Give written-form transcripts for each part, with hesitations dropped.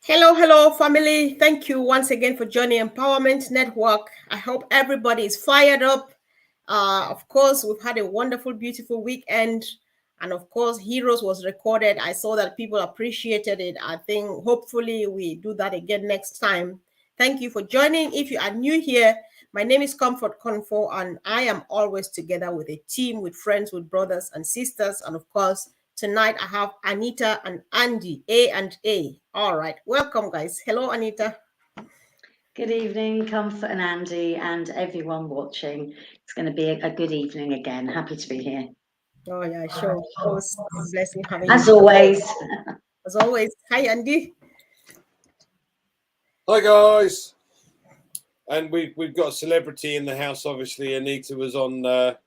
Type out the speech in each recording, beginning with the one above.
Hello, hello, family. Thank you once again for joining Empowerment Network. I hope everybody is fired up. Of course, we've had a wonderful, beautiful weekend. And of course, Heroes was recorded. I saw that people appreciated it. I think hopefully we do that again next time. Thank you for joining. If you are new here, my name is Comfort Confo, and I am always together with a team, with friends, with brothers and sisters, and of course, tonight I have Anita and Andy, A and A. All right, welcome, guys. Hello, Anita. Good evening, Comfort and Andy, and everyone watching. It's going to be a good evening again. Happy to be here. Oh, yeah, sure. Always a blessing having As you. always. As always. Hi, Andy. Hi guys, and we've got a celebrity in the house. Obviously, Anita was on the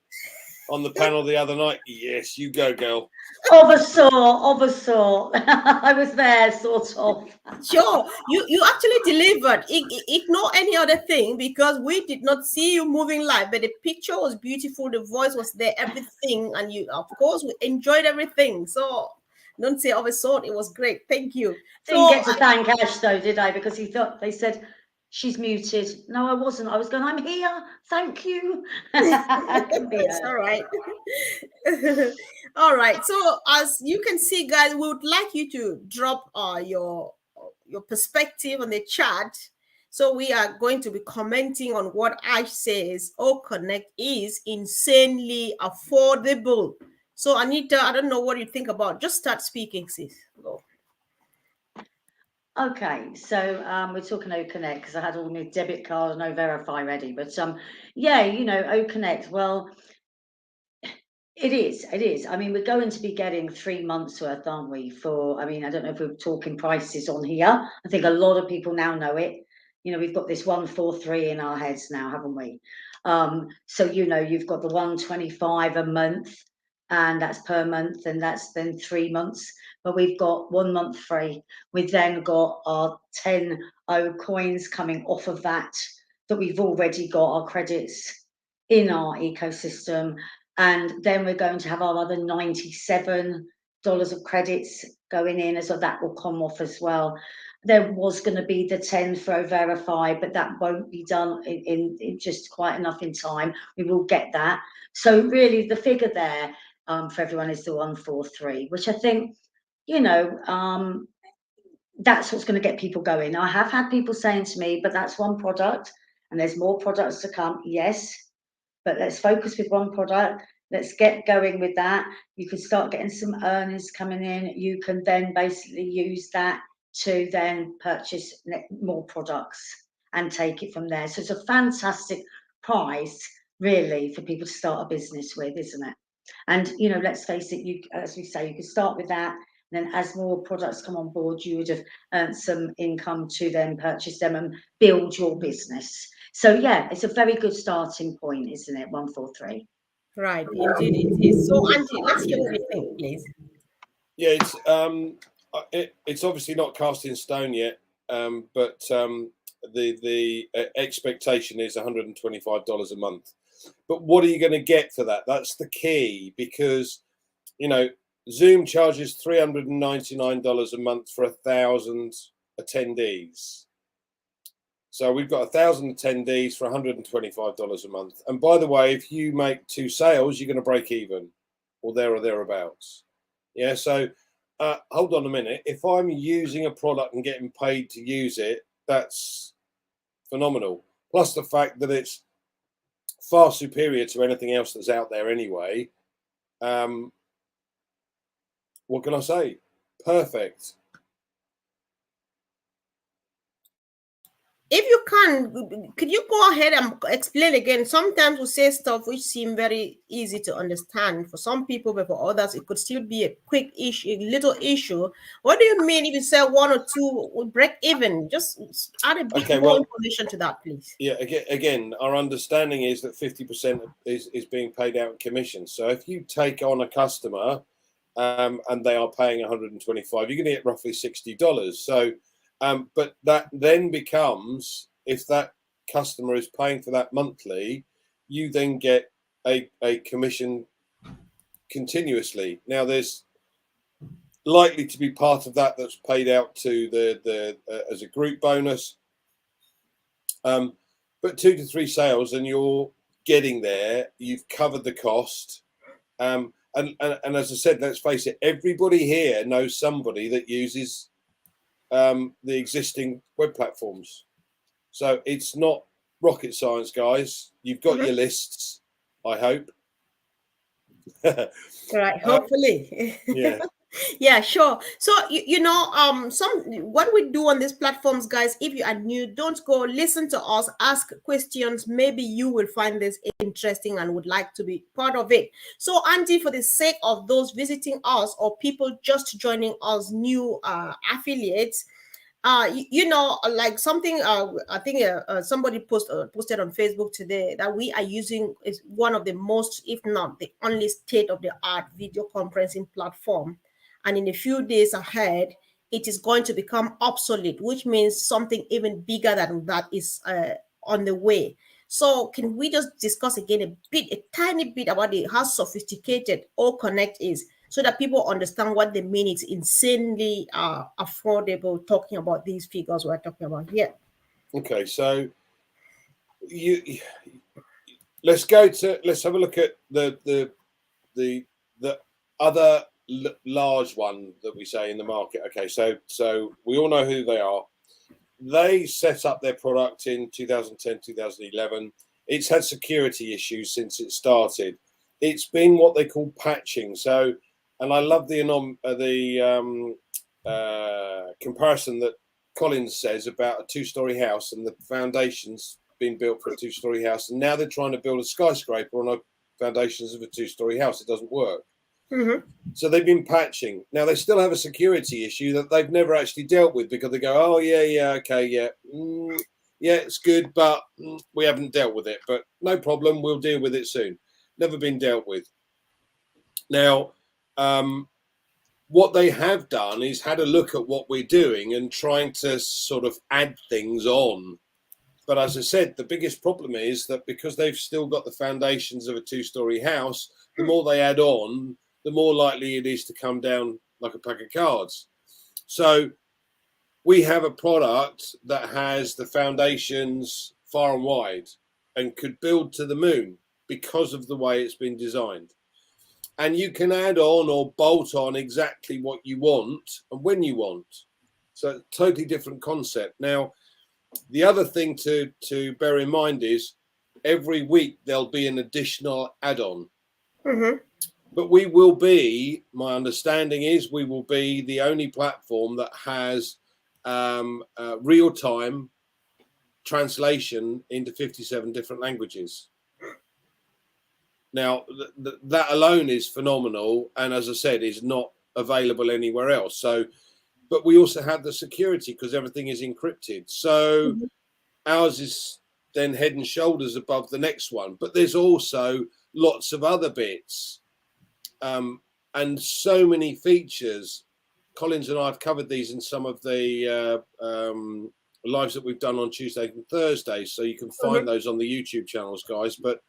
panel the other night. Yes, you go, girl. Of a sort. I was there, sort of. Sure, you actually delivered. Ignore any other thing because we did not see you moving live, but the picture was beautiful, the voice was there, everything, and you, of course, we enjoyed everything. So don't say of a sort. It was great. Thank you. Didn't So get to thank Ash though, did I? Because they said she's muted. No, I wasn't. I was going, I'm here. Thank you. it's all right. All right. So as you can see, guys, we would like you to drop your perspective on the chat. So we are going to be commenting on what Ash says. O Connect is insanely affordable. So Anita, I don't know what you think about. Just start speaking, sis. Go. Okay, so we're talking OConnect because I had all my debit card and no verify ready. But yeah, OConnect. Well, it is. I mean, we're going to be getting 3 months worth, aren't we? I don't know if we're talking prices on here. I think a lot of people now know it. We've got this 143 in our heads now, haven't we? So you've got the 125 a month, and that's per month, and that's then 3 months. But we've got 1 month free. We've then got our 10 O coins coming off of that we've already got our credits in our ecosystem. And then we're going to have our other $97 of credits going in, so that will come off as well. There was going to be the 10 for Verify, but that won't be done in just quite enough in time. We will get that. So really the figure there for everyone is the 143, which I think, that's what's going to get people going. I have had people saying to me, but that's one product and there's more products to come. Yes, but let's focus with one product. Let's get going with that. You can start getting some earnings coming in. You can then basically use that to then purchase more products and take it from there. So it's a fantastic price, really, for people to start a business with, isn't it? And let's face it, as we say, you could start with that. And then as more products come on board, you would have earned some income to then purchase them and build your business. So yeah, it's a very good starting point, isn't it? 143. Right, indeed it is. So Andy, let's hear what you think, please. Yeah, it's obviously not cast in stone yet, but the expectation is $125 a month. But what are you going to get for that? That's the key, because Zoom charges $399 a month for 1,000 attendees. So we've got 1,000 attendees for $125 a month. And by the way, if you make 2 sales, you're going to break even, or there or thereabouts. Yeah. So hold on a minute. If I'm using a product and getting paid to use it, that's phenomenal. Plus the fact that it's far superior to anything else that's out there anyway. What can I say? Perfect. If you can, could you go ahead and explain again? Sometimes we say stuff which seem very easy to understand for some people, but for others, it could still be a quick issue, a little issue. What do you mean if you say 1 or 2 will break even? Just add a bit more information to that, please. Yeah, again, our understanding is that 50% is being paid out in commission. So if you take on a customer and they are paying $125, you're going to get roughly $60. So but that then becomes, if that customer is paying for that monthly, you then get a commission continuously. Now, there's likely to be part of that that's paid out to the as a group bonus. But 2 to 3 sales and you're getting there. You've covered the cost. And as I said, let's face it, everybody here knows somebody that uses the existing web platforms. So it's not rocket science, guys. You've got your lists, I hope. Right, hopefully. Yeah. Yeah, sure. So some what we do on these platforms, guys, if you are new, don't go listen to us, ask questions. Maybe you will find this interesting and would like to be part of it. So, Andy, for the sake of those visiting us or people just joining us, new affiliates, like something I think somebody posted on Facebook today that we are using is one of the most, if not the only, state of the art video conferencing platform, and in a few days ahead it is going to become obsolete, which means something even bigger than that is on the way. So can we just discuss again a tiny bit about how sophisticated O Connect is, so that people understand what they mean? It's insanely affordable, talking about these figures we're talking about here. Okay, so let's have a look at the other large one that we say in the market. Okay, so we all know who they are. They set up their product in 2010, 2011. It's had security issues since it started. It's been what they call patching. So, and I love the comparison that Collins says about a 2-story house and the foundations being built for a 2-story house, and now they're trying to build a skyscraper on the foundations of a 2-story house. It doesn't work. So they've been patching. Now they still have a security issue that they've never actually dealt with, because they go, oh yeah, okay, yeah, yeah, it's good, but we haven't dealt with it. But no problem, we'll deal with it soon. Never been dealt with. Now, what they have done is had a look at what we're doing and trying to sort of add things on. But as I said, the biggest problem is that because they've still got the foundations of a 2-story house, the more they add on, the more likely it is to come down like a pack of cards. So we have a product that has the foundations far and wide and could build to the moon because of the way it's been designed. And you can add on or bolt on exactly what you want and when you want. So totally different concept. Now, the other thing to bear in mind is every week there'll be an additional add-on. But we will be, my understanding is, we will be the only platform that has real-time translation into 57 different languages. Now, that alone is phenomenal, and as I said, is not available anywhere else. So, but we also have the security because everything is encrypted. So ours is then head and shoulders above the next one. But there's also lots of other bits. And so many features. Collins and I have covered these in some of the lives that we've done on Tuesdays and Thursdays, so you can find those on the YouTube channels, guys. But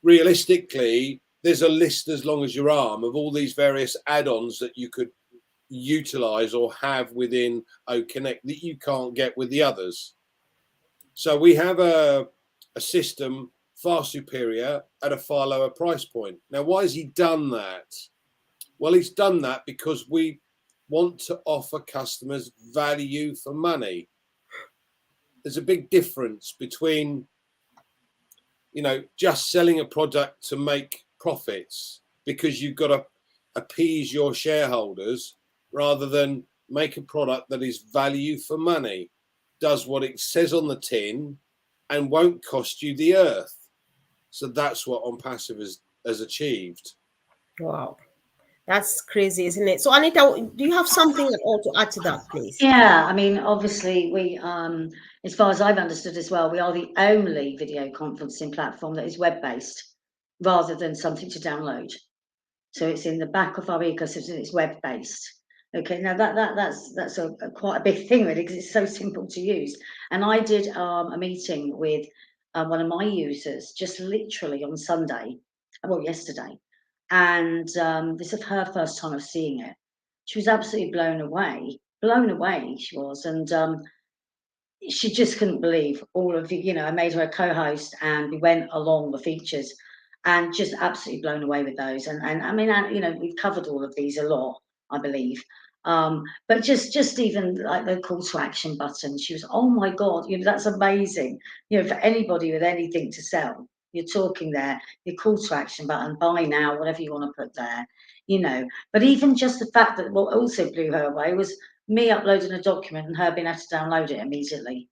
realistically, there's a list as long as your arm of all these various add-ons that you could utilize or have within O Connect that you can't get with the others. So we have a system far superior at a far lower price point. Now, why has he done that? Well, he's done that because we want to offer customers value for money. There's a big difference between, just selling a product to make profits because you've got to appease your shareholders, rather than make a product that is value for money, does what it says on the tin, and won't cost you the earth. So that's what ONPASSIVE has achieved. Wow, that's crazy, isn't it? So, Anita, do you have something at all to add to that, please? Yeah, I mean, obviously, we, as far as I've understood as well, we are the only video conferencing platform that is web-based rather than something to download. So it's in the back of our ecosystem. It's web-based. Okay, now that's a quite a big thing, really, because it's so simple to use. And I did a meeting with one of my users just literally on Sunday, well, yesterday, And this is her first time of seeing it. She was absolutely blown away she was. And she just couldn't believe all of the, I made her a co-host and we went along the features and just absolutely blown away with those. And I mean, we've covered all of these a lot, I believe. But just even like the call to action button, she was, oh my God, that's amazing. For anybody with anything to sell, you're talking there, your call to action button, buy now, whatever you want to put there, But even just the fact that what also blew her away was me uploading a document and her being able to download it immediately.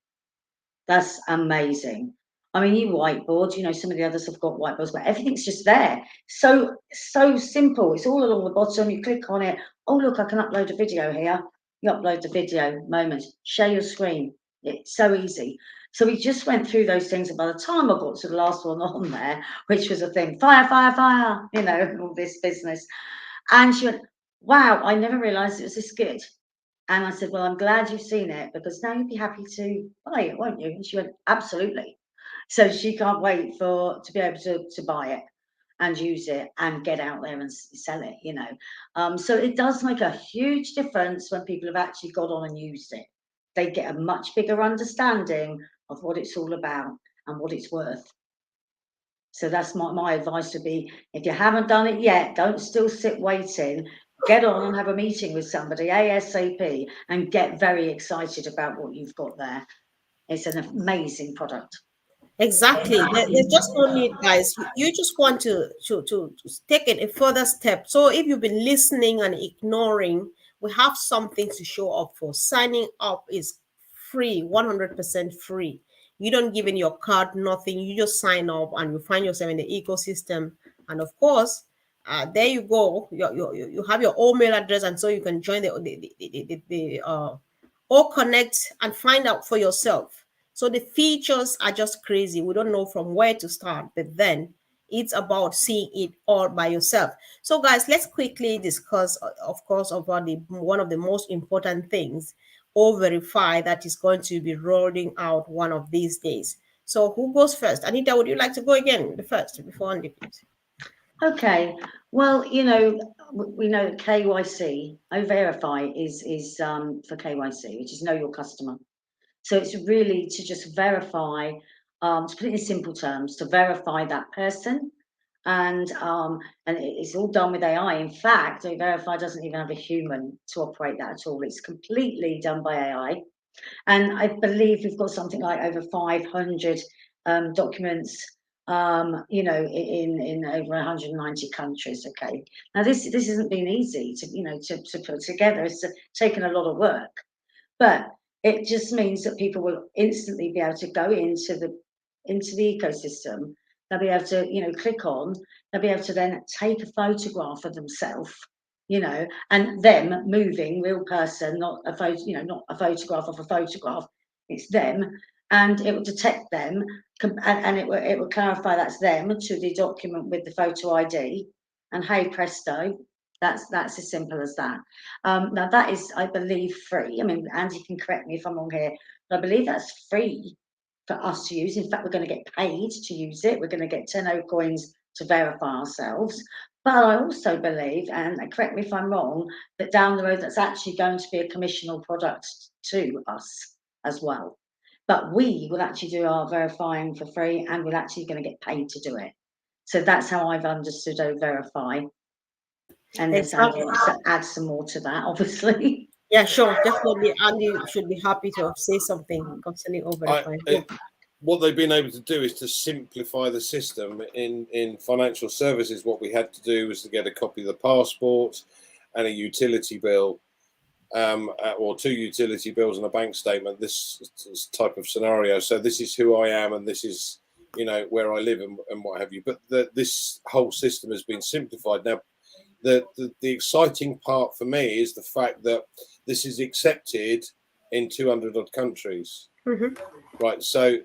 That's amazing. I mean, you whiteboard, some of the others have got whiteboards, but everything's just there. So simple. It's all along the bottom. You click on it. Oh, look, I can upload a video here. You upload the video, moment, share your screen. It's so easy. So we just went through those things. And by the time I got to the last one on there, which was a thing, fire, fire, fire, all this business. And she went, wow, I never realized it was this good. And I said, well, I'm glad you've seen it because now you'll be happy to buy it, won't you? And she went, absolutely. So she can't wait to be able to buy it and use it and get out there and sell it, So it does make a huge difference when people have actually got on and used it. They get a much bigger understanding of what it's all about and what it's worth. So that's my advice would be, if you haven't done it yet, don't still sit waiting. Get on and have a meeting with somebody ASAP and get very excited about what you've got there. It's an amazing product. Exactly. There's just no need, guys. You just want to take it a further step. So if you've been listening and ignoring, we have something to show up for. Signing up is free, 100% free. You don't give in your card, nothing. You just sign up and you find yourself in the ecosystem. And of course, there you go. You have your own mail address, and so you can join the or connect and find out for yourself. So the features are just crazy. We don't know from where to start, but then it's about seeing it all by yourself. So guys, let's quickly discuss, of course, about the one of the most important things, or verify, that is going to be rolling out one of these days. So who goes first? Anita, would you like to go again the first before Andy, please? Okay. Well, we know that KYC, verify is for KYC, which is know your customer. So it's really to just verify, to put it in simple terms, to verify that person. And it's all done with AI. In fact, Verify doesn't even have a human to operate that at all. It's completely done by AI. And I believe we've got something like over 500 documents, in over 190 countries. Okay. Now this hasn't been easy to put together. It's taken a lot of work, but it just means that people will instantly be able to go into the ecosystem. They'll be able to, click on, they'll be able to then take a photograph of themselves, and them moving, real person, not a photo, not a photograph of a photograph, it's them, and it will detect them, and it will clarify that's them to the document with the photo ID, and hey presto, that's as simple as that. Now that is, I believe, free. I mean, Andy can correct me if I'm wrong here, but I believe that's free for us to use. In fact, we're going to get paid to use it. We're going to get 10 coins to verify ourselves. But I also believe, and correct me if I'm wrong, that down the road that's actually going to be a commissional product to us as well. But we will actually do our verifying for free, and we're actually going to get paid to do it. So that's how I've understood Verify. And there's Andy wants to add some more to that, obviously. Yeah, sure, definitely. Andy should be happy to say something concerning Verify. What they've been able to do is to simplify the system. In financial services, what we had to do was to get a copy of the passport and a utility bill, or 2 utility bills and a bank statement, this type of scenario. So this is who I am, and this is, where I live and what have you. But this whole system has been simplified. Now, the exciting part for me is the fact that this is accepted in 200 odd countries. Right. So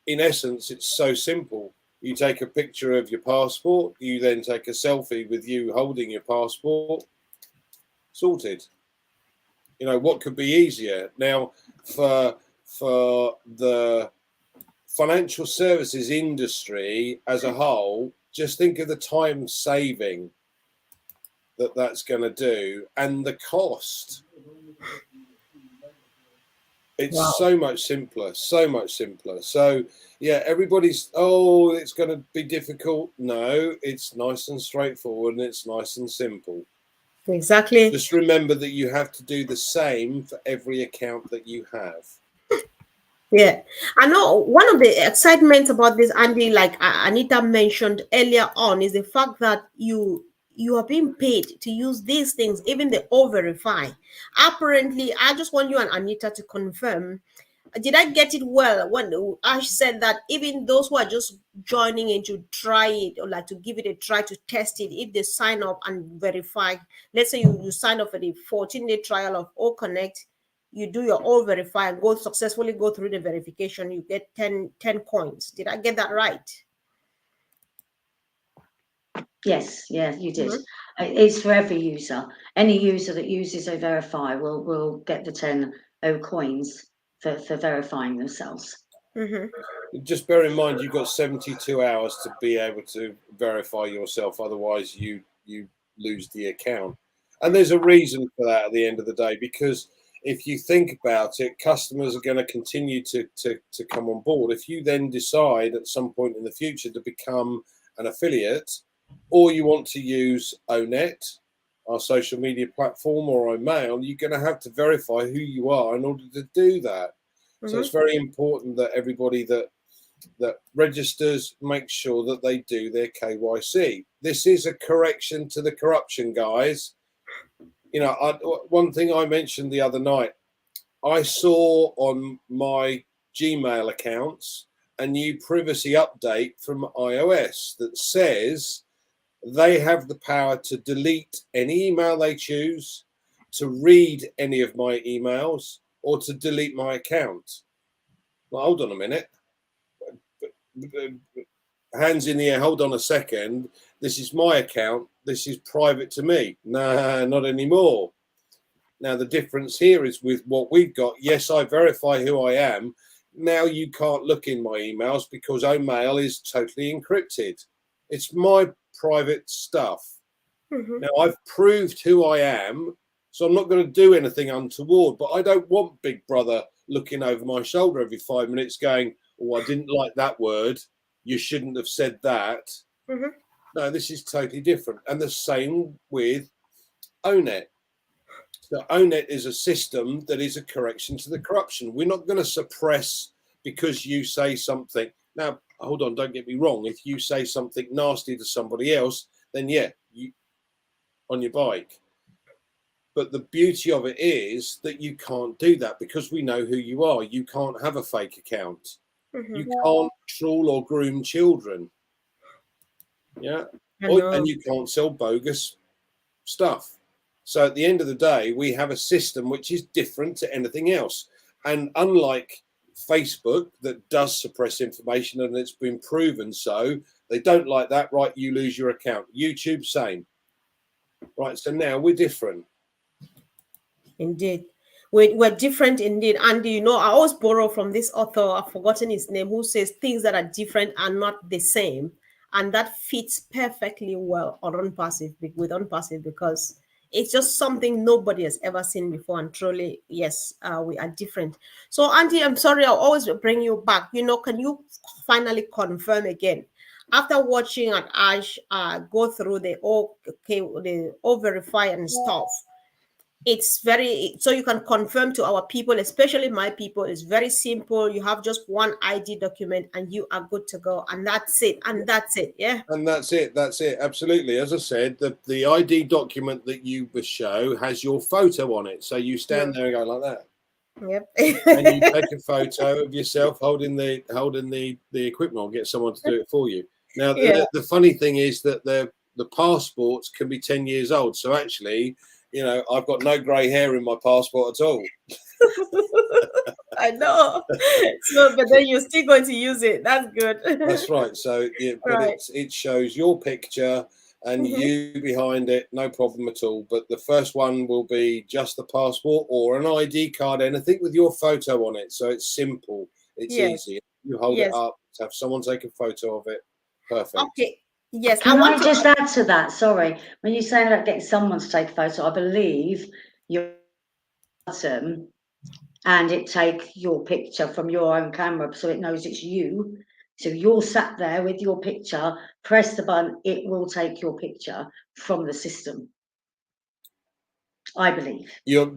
in essence, it's so simple. You take a picture of your passport, you then take a selfie with you holding your passport, sorted. What could be easier? Now, for the financial services industry as a whole just think of the time saving that's going to do, and the cost. It's so much simpler, so much simpler. So yeah, everybody's, oh, it's going to be difficult. No, it's nice and straightforward, and it's nice and simple. Exactly. Just remember that you have to do the same for every account that you have. Yeah, I know one of the excitements about this, Andy, like Anita mentioned earlier on, is the fact that you are being paid to use these things, even the O-Verify. Apparently, I just want you and Anita to confirm. Did I get it well when Ash said that even those who are just joining in to try it, or like to give it a try to test it, if they sign up and verify, let's say you sign up for the 14-day trial of O Connect, you do your O Verify and successfully go through the verification, you get 10 coins. Did I get that right? Yes, yeah, you did. It's for every user. Any user that uses O Verify will get the 10 O coins for verifying themselves. Just bear in mind, you've got 72 hours to be able to verify yourself. Otherwise, you lose the account. And there's a reason for that at the end of the day, because if you think about it, customers are going to continue to come on board. If you then decide at some point in the future to become an affiliate, or you want to use ONET, our social media platform, or iMail, you're going to have to verify who you are in order to do that. So it's very important that everybody that registers makes sure that they do their KYC. This is a correction to the corruption, guys. You know, one thing I mentioned the other night, I saw on my Gmail accounts a new privacy update from iOS that says they have the power to delete any email they choose, to read any of my emails, or to delete my account. Well, hold on a minute. Hands in the air, hold on a second. This is my account. This is private to me. Nah, not anymore. Now, the difference here is with what we've got. Yes, I verify who I am. Now you can't look in my emails because OMail is totally encrypted. It's my private stuff. Now, I've proved who I am, so I'm not going to do anything untoward, but I don't want Big Brother looking over my shoulder every 5 minutes going, oh, I didn't like that word. You shouldn't have said that. No, this is totally different. And the same with ONET. So ONET is a system that is a correction to the corruption. We're not going to suppress because you say something. Now, hold on, don't get me wrong. If you say something nasty to somebody else, then yeah, you on your bike. But the beauty of it is that you can't do that because we know who you are. You can't have a fake account. You can't trawl or groom children. Yeah. And you can't sell bogus stuff. So at the end of the day, we have a system which is different to anything else. And unlike Facebook that does suppress information, and it's been proven so, they don't like that, right? You lose your account. YouTube, same. Right. So now we're different. Indeed. We're different indeed. And you know, I always borrow from this author, I've forgotten his name, who says things that are different are not the same. And that fits perfectly well on ONPASSIVE, with ONPASSIVE, because it's just something nobody has ever seen before. And truly, yes, we are different. So, Andy, I'm sorry, I'll always bring you back. You know, can you finally confirm again? After watching Ash go through the O-Verify and stuff, it's very, so you can confirm to our people, especially my people, it's very simple. You have just one ID document and you are good to go, and that's it. Yeah, and that's it absolutely. As I said, the ID document that you show has your photo on it, so you stand there and go like that. Yep. And you take a photo of yourself holding the equipment, or get someone to do it for you. Now the funny thing is that the passports can be 10 years old, so actually, you know, I've got no grey hair in my passport at all. I know. So, but then you're still going to use it. That's good. That's right. So, yeah, but it shows your picture and you behind it, no problem at all. But the first one will be just the passport or an ID card, anything with your photo on it. So it's simple. It's easy. You hold it up, have someone take a photo of it. Perfect. Okay. Yes, I Can want I to. just add to that? Sorry, when you're saying about getting someone to take a photo, I believe you button and it take your picture from your own camera so it knows it's you. So you're sat there with your picture, press the button, it will take your picture from the system, I believe. You're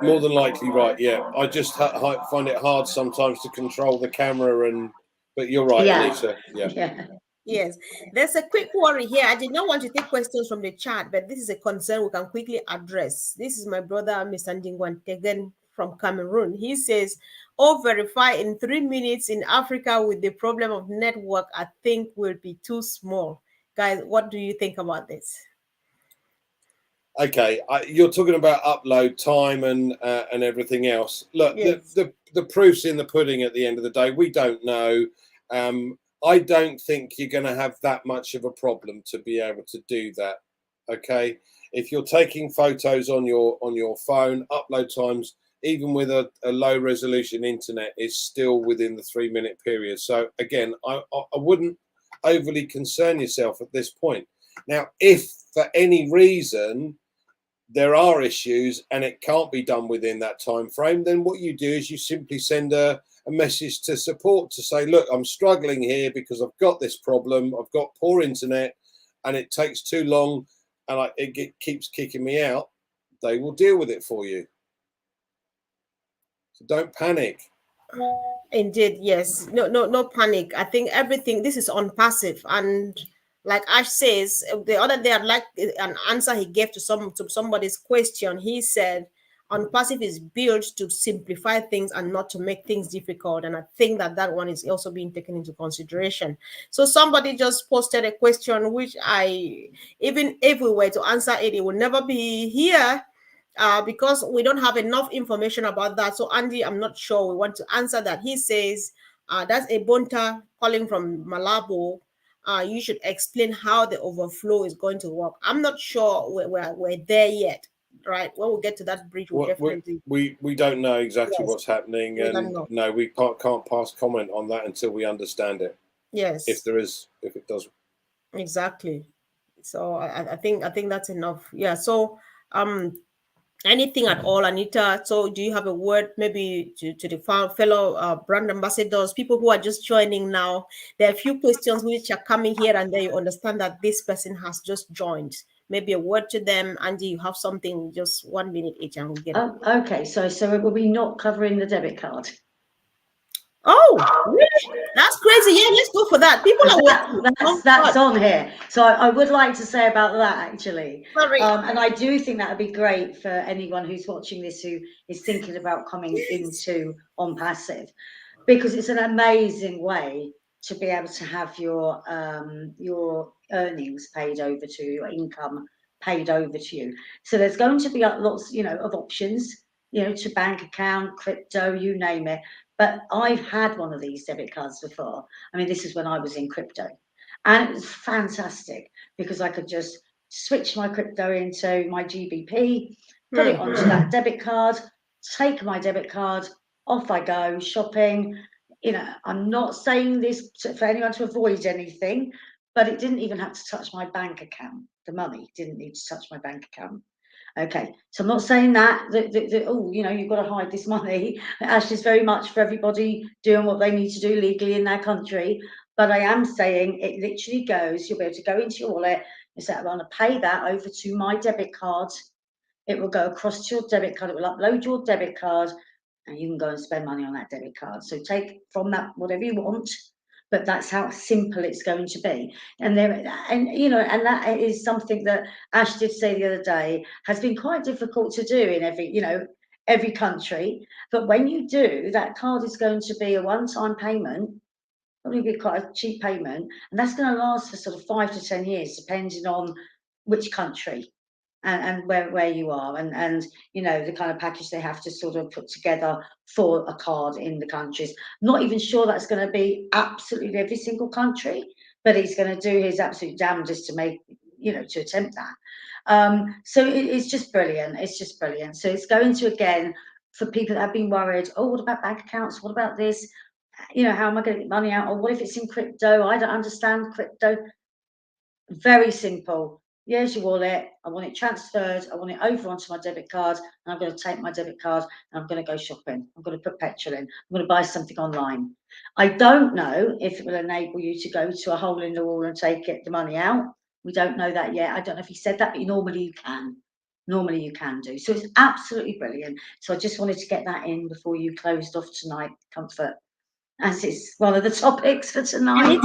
more than likely right. Yeah, I just find it hard sometimes to control the camera, but you're right, Yeah. Anita. Yeah. Yeah. Yes, there's a quick worry here. I did not want to take questions from the chat, but this is a concern we can quickly address. This is my brother, Mr. Ndingwan Tegen from Cameroon. He says, "Oh, verify in 3 minutes in Africa with the problem of network, I think will be too small." Guys, what do you think about this? Okay, you're talking about upload time and everything else. Look, Yes. the proof's in the pudding. At the end of the day, we don't know. I don't think you're going to have that much of a problem to be able to do that. Okay, if you're taking photos on your phone, upload times, even with a low resolution internet, is still within the 3 minute period. So again, I wouldn't overly concern yourself at this point. Now, if for any reason there are issues and it can't be done within that time frame, then what you do is you simply send a message to support to say, look, I'm struggling here because I've got this problem, I've got poor internet and it takes too long and it keeps kicking me out. They will deal with it for you, so don't panic. Indeed, yes. No, no, no panic. I think everything this is on passive, and like Ash says, the other day, I'd like an answer he gave to somebody's question. He said, "On passive is built to simplify things and not to make things difficult." And I think that that one is also being taken into consideration. So somebody just posted a question, which even if we were to answer it, it will never be here because we don't have enough information about that. So, Andy, I'm not sure we want to answer that. He says, that's a Bonta calling from Malabo. You should explain how the overflow is going to work. I'm not sure we're there yet, right? When we get to that bridge, we'll definitely. We don't know exactly Yes, what's happening, we don't and know. no, we can't pass comment on that until we understand it. Yes, If it does. exactly. So I think that's enough. Yeah. So anything at all, Anita? So, do you have a word maybe to the fellow brand ambassadors, people who are just joining now? There are a few questions which are coming here, and then you understand that this person has just joined. Maybe a word to them. Andy, you have something, just 1 minute each, and we'll get it. Oh, okay. So will we not covering the debit card? Oh, really? That's crazy. Yeah, let's go for that. People are waiting. That's on here. So I would like to say about that actually. Sorry. And I do think that would be great for anyone who's watching this who is thinking about coming into ONPASSIVE, because it's an amazing way to be able to have your earnings paid over to you, your income paid over to you. So there's going to be lots, of options, to bank account, crypto, you name it. But I've had one of these debit cards before. I mean, this is when I was in crypto, and it was fantastic because I could just switch my crypto into my GBP, put it onto that debit card, take my debit card, off I go shopping. I'm not saying this for anyone to avoid anything, but it didn't even have to touch my bank account. The money didn't need to touch my bank account. Okay, so I'm not saying that oh, you've got to hide this money. Ash is very much for everybody doing what they need to do legally in their country. But I am saying it literally goes, you'll be able to go into your wallet and say, I want to pay that over to my debit card. It will go across to your debit card. It will upload your debit card and you can go and spend money on that debit card. So take from that whatever you want, but that's how simple it's going to be. And that is something that Ash did say the other day has been quite difficult to do in every country. But when you do, that card is going to be a one-time payment, probably be quite a cheap payment, and that's going to last for sort of 5 to 10 years, depending on which country and where you are, and the kind of package they have to sort of put together for a card in the countries. Not even sure that's going to be absolutely every single country, but he's going to do his absolute damnedest to make, to attempt that. So it's just brilliant. It's just brilliant. So it's going to, again, for people that have been worried, oh, what about bank accounts? What about this? How am I going to get money out? Or what if it's in crypto? I don't understand crypto. Very simple. Here's your wallet. I want it transferred. I want it over onto my debit card. And I'm going to take my debit card and I'm going to go shopping. I'm going to put petrol in. I'm going to buy something online. I don't know if it will enable you to go to a hole in the wall and take the money out. We don't know that yet. I don't know if he said that, but normally you can. Normally you can do. So it's absolutely brilliant. So I just wanted to get that in before you closed off tonight, Comfort, as it's one of the topics for tonight.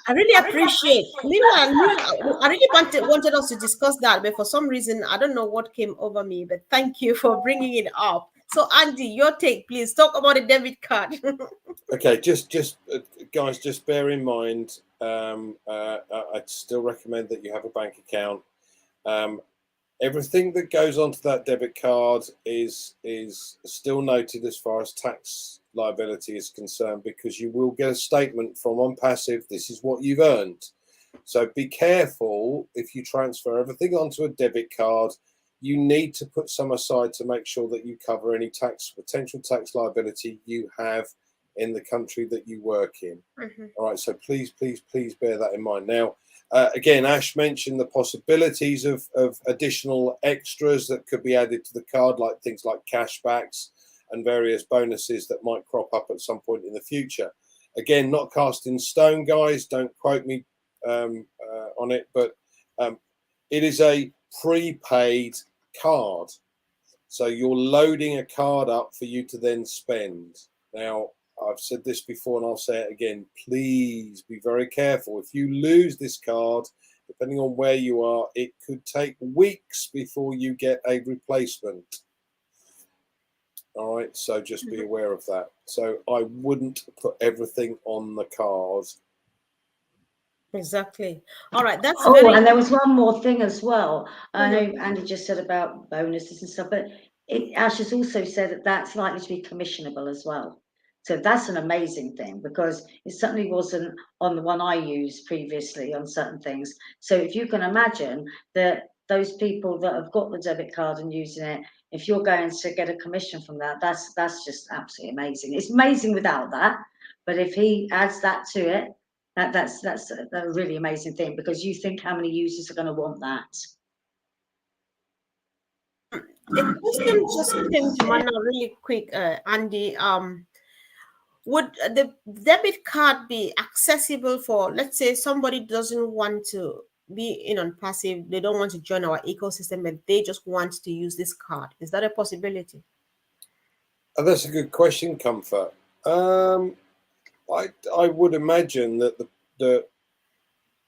I really appreciate. Meanwhile, I really wanted us to discuss that, but for some reason, I don't know what came over me. But thank you for bringing it up. So, Andy, your take, please. Talk about the debit card. Okay, just guys, just bear in mind. I'd still recommend that you have a bank account. Everything that goes onto that debit card is still noted as far as tax liability is concerned, because you will get a statement from ONPASSIVE. This is what you've earned. So be careful if you transfer everything onto a debit card. You need to put some aside to make sure that you cover any potential tax liability you have in the country that you work in. All right, so please bear that in mind. Now, again, Ash mentioned the possibilities of additional extras that could be added to the card, like things like cashbacks and various bonuses that might crop up at some point in the future. Again, not cast in stone, guys. Don't quote me on it, but it is a prepaid card. So you're loading a card up for you to then spend. Now, I've said this before and I'll say it again. Please be very careful. If you lose this card, depending on where you are, it could take weeks before you get a replacement. All right, so just be aware of that. So I wouldn't put everything on the card. Exactly. All right, that's and there was one more thing as well. I know Andy just said about bonuses and stuff, but Ash has also said that that's likely to be commissionable as well. So that's an amazing thing, because it certainly wasn't on the one I used previously on certain things. So if you can imagine that those people that have got the debit card and using it, if you're going to get a commission from that, that's just absolutely amazing. It's amazing without that, but if he adds that to it, that's a really amazing thing, because you think how many users are going to want that. A question just came to mind now really quick, Andy. Would the debit card be accessible for, let's say, somebody doesn't want to be in on passive, they don't want to join our ecosystem, but they just want to use this card? Is that a possibility? Oh, that's a good question, Comfort. I would imagine that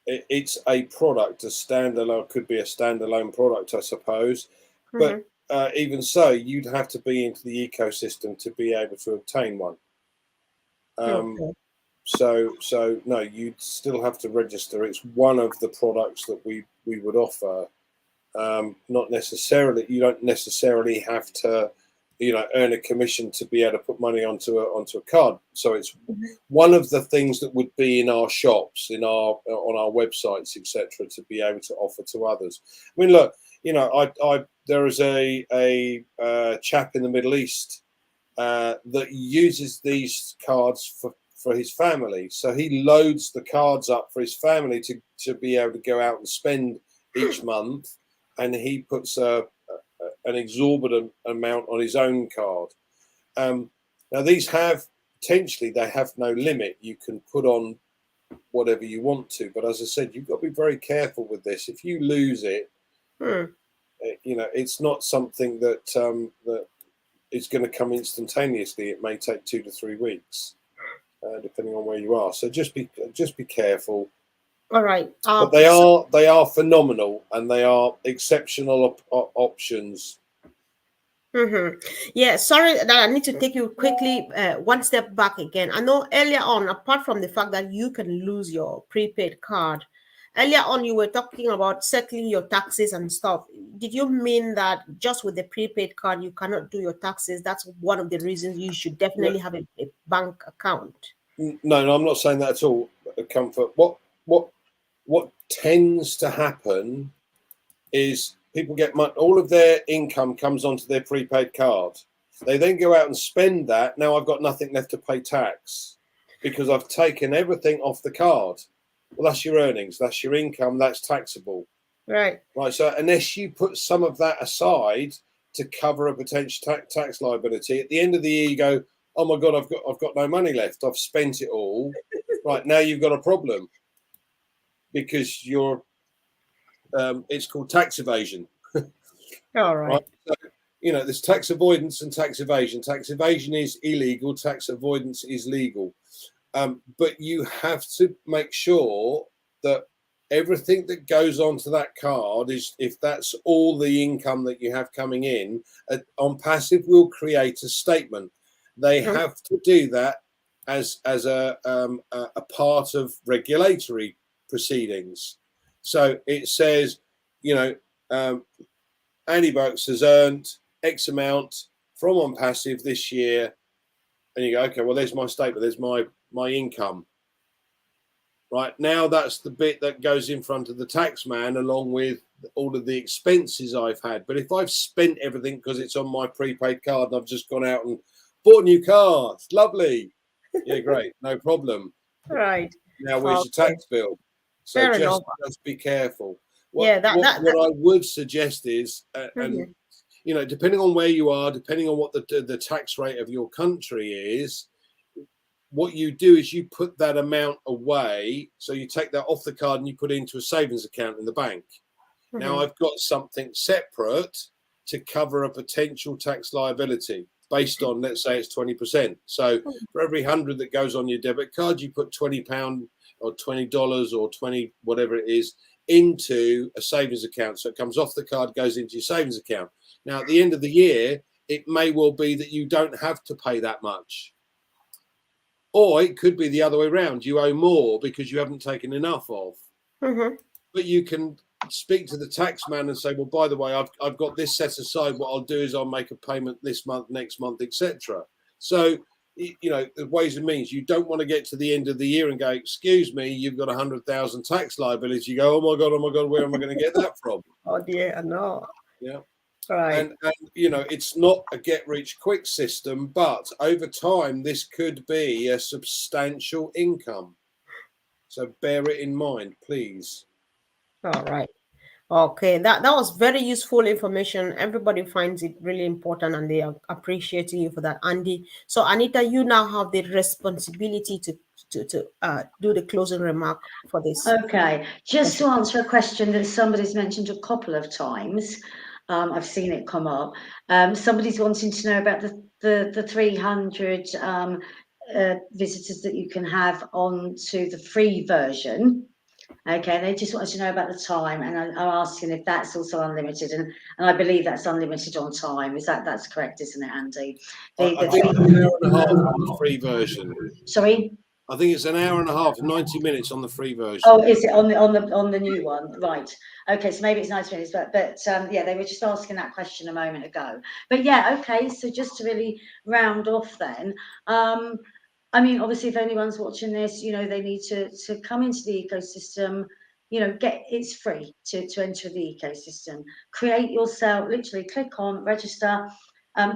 it's a product, a standalone, could be a standalone product, I suppose. But even so, you'd have to be into the ecosystem to be able to obtain one. So no, you'd still have to register. It's one of the products that we would offer. Not necessarily, you don't necessarily have to, earn a commission to be able to put money onto a card. So it's one of the things that would be in our shops, on our websites, etc., to be able to offer to others. I mean, look, there is a chap in the Middle East that uses these cards for his family. So he loads the cards up for his family to be able to go out and spend each month, and he puts an exorbitant amount on his own card. Now these they have no limit. You can put on whatever you want to, but as I said, you've got to be very careful with this. If you lose it, it's not something that that is going to come instantaneously. It may take 2 to 3 weeks, depending on where you are. So just be careful. All right. But they are phenomenal, and they are exceptional options. Yeah, sorry that I need to take you quickly one step back again. I know earlier on, apart from the fact that you can lose your prepaid card, earlier on you were talking about settling your taxes and stuff. Did you mean that just with the prepaid card you cannot do your taxes? That's one of the reasons you should definitely have a bank account. No, I'm not saying that at all, Comfort. What tends to happen is people get all of their income comes onto their prepaid card. They then go out and spend that. Now I've got nothing left to pay tax because I've taken everything off the card. Well, that's your earnings, that's your income, that's taxable. Right. Right. So unless you put some of that aside to cover a potential tax liability, at the end of the year you go, oh my God, I've got no money left. I've spent it all. Right, now you've got a problem because you're it's called tax evasion. All right. Right. So, you know, there's tax avoidance and tax evasion. Tax evasion is illegal. Tax avoidance is legal. But you have to make sure that everything that goes onto that card is, if that's all the income that you have coming in, ONPASSIVE will create a statement. They have to do that as a part of regulatory proceedings. So it says, you know, Andy Bucks has earned X amount from ONPASSIVE this year, and you go, okay, well, there's my statement, there's my income. Right, now that's the bit that goes in front of the tax man, along with all of the expenses I've had. But if I've spent everything because it's on my prepaid card and I've just gone out and bought a new car, it's lovely. Yeah, great, no problem. Right. Now where's your tax bill? So Fair just enough. be careful. What, Yeah, what I would suggest is, and you know, depending on where you are, depending on what the tax rate of your country is, what you do is you put that amount away. So you take that off the card and you put it into a savings account in the bank. Now I've got something separate to cover a potential tax liability based on, let's say it's 20%. So for every 100 that goes on your debit card, you put £20 or $20 or 20, whatever it is, into a savings account. So it comes off the card, goes into your savings account. Now, at the end of the year, it may well be that you don't have to pay that much. Or it could be the other way around. You owe more because you haven't taken enough of. But you can speak to the tax man and say, well, by the way, I've got this set aside. What I'll do is I'll make a payment this month, next month, etc. So, you know, the ways and means. You don't want to get to the end of the year and go, excuse me, you've got 100,000 tax liabilities. You go, oh my God, where am I going to get that from? Oh dear, I know. Yeah. Right. And you know, it's not a get rich quick system, but over time this could be a substantial income. So bear it in mind, please. All right. Okay, that was very useful information. Everybody finds it really important, and they are appreciating you for that, Andy. So, Anita, you now have the responsibility to do the closing remark for this. Okay, just to answer a question that somebody's mentioned a couple of times. I've seen it come up. Somebody's wanting to know about the 300 visitors that you can have onto the free version. Okay, they just wanted to know about the time, and I'm asking if that's also unlimited, and I believe that's unlimited on time. That's correct, isn't it, Andy? I think it's an hour and a half on the free version. Sorry? I think it's an hour and a half, 90 minutes on the free version. Oh, is it on the new one? Right. Okay, so maybe it's 90 minutes, but yeah, they were just asking that question a moment ago. But yeah, okay, so just to really round off then, I mean, obviously, if anyone's watching this, you know, they need to come into the ecosystem. You know, it's free to enter the ecosystem. Create yourself, literally click on register,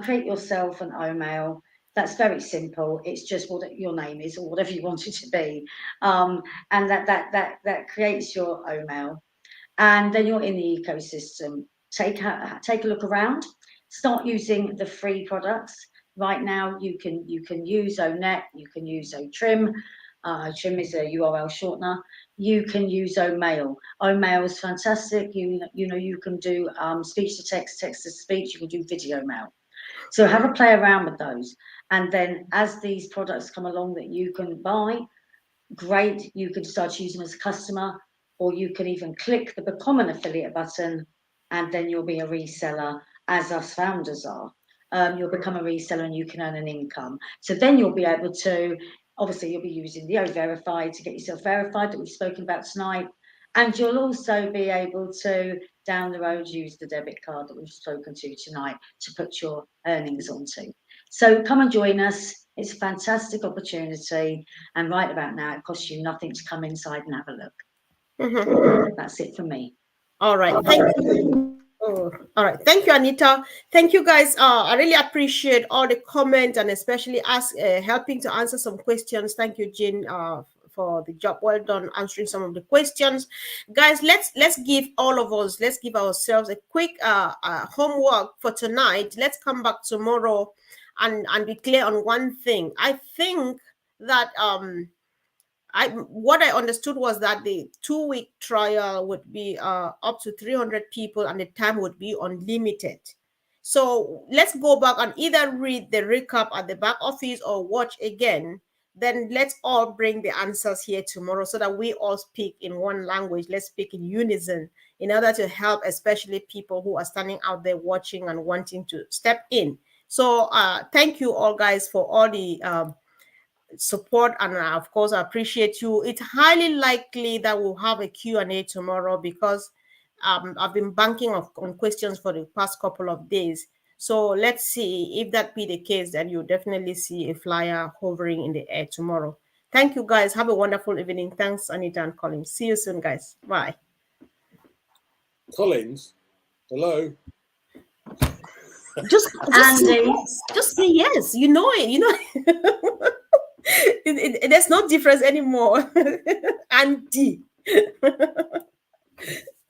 create yourself an OMail. That's very simple. It's just what your name is or whatever you want it to be, and that creates your OMail, and then you're in the ecosystem. Take a look around. Start using the free products. Right now, you can use ONet, you can use OTrim. Trim is a URL shortener. You can use OMail. OMail is fantastic. You know you can do speech to text, text to speech. You can do video mail. So have a play around with those, and then as these products come along that you can buy, great. You can start using them as a customer, or you can even click the become an affiliate button, and then you'll be a reseller, as us founders are. You'll become a reseller and you can earn an income. So then you'll be able to, obviously you'll be using the O-Verified to get yourself verified that we've spoken about tonight. And you'll also be able to, down the road, use the debit card that we've spoken to tonight to put your earnings onto. So come and join us. It's a fantastic opportunity. And right about now, it costs you nothing to come inside and have a look. That's it for me. All right. Thank you. Oh, all right. Thank you, Anita. Thank you, guys. I really appreciate all the comments and especially helping to answer some questions. Thank you, Jean, for the job well done answering some of the questions. Guys, let's give all of us, let's give ourselves a quick homework for tonight. Let's come back tomorrow and be clear on one thing. I think that what I understood was that the 2-week trial would be up to 300 people and the time would be unlimited. So let's go back and either read the recap at the back office or watch again. Then let's all bring the answers here tomorrow so that we all speak in one language. Let's speak in unison in order to help, especially people who are standing out there watching and wanting to step in. So thank you all, guys, for all the support, and of course I appreciate you. It's highly likely that we'll have a Q&A tomorrow because I've been banking on questions for the past couple of days. So let's see if that be the case, then you'll definitely see a flyer hovering in the air tomorrow. Thank you, guys. Have a wonderful evening. Thanks, Anita and Collins. See you soon, guys. Bye. Collins, hello. Just Andy. say yes. Just say yes. You know it. You know there's no difference anymore. Andy.